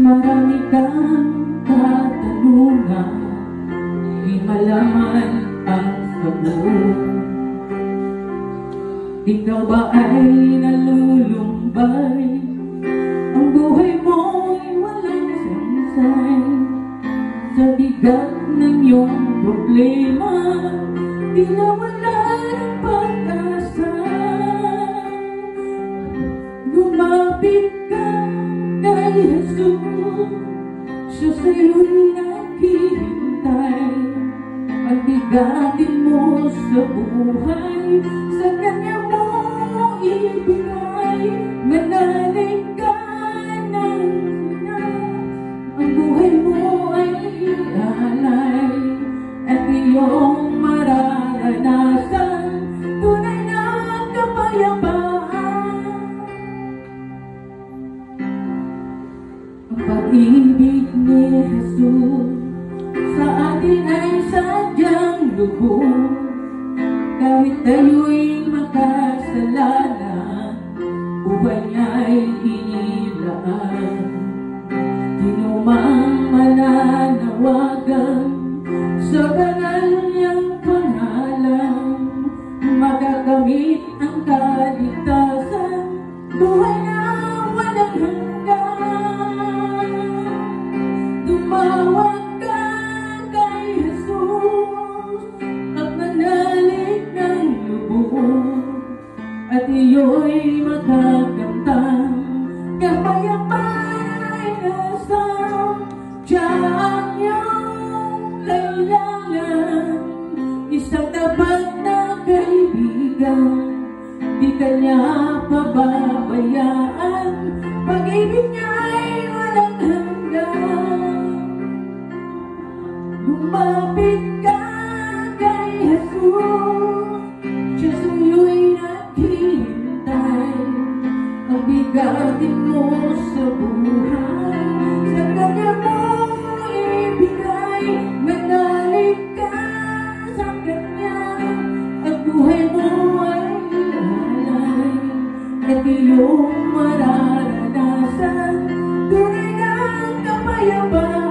marami kang katanungan, di malaman ang sagot. Ikaw ba ay nalulumbay? Ang buhay mo'y walang saysay. Sa bigat ng iyong problema, di na wala ng pag-asa. Lumapit ka kay Jesus, siya sa'yo'y naghihintay. Pagbigatin mo sa buhay, sa Kanya mo ibigay. Manalig ka ng Kanya, ang buhay mo ay ialay, at iyong mararanasan tunay na kapayapaan. Ang pag-ibig ni Jesus sa atin ay sadyang lubos. Kahit tayo'y makasalanan, buhay niya'y inilaan. Sino mang mananawagan sa banal niyang pangalan, magagamit ang kaligtasan, buhay na walang hanggan. Tumawag ka kay Jesus at manalig ng lubos, at iyo'y magagandang kapayapaan ay nasa tiyan niyong kailangan. Isang tapat na kaibigan, di Kanya pababayaan. Pag-ibig niya'y walang hanggan. Lumapit ka kay Jesus, siya sa'yo'y naghihintay. Pagbigatin mo sa buhay, sa Kanya mo ibigay. Manalig ka sa Kanya, at buhay mo ay ialay, at iyong mararanasan tunay na kapayapaan.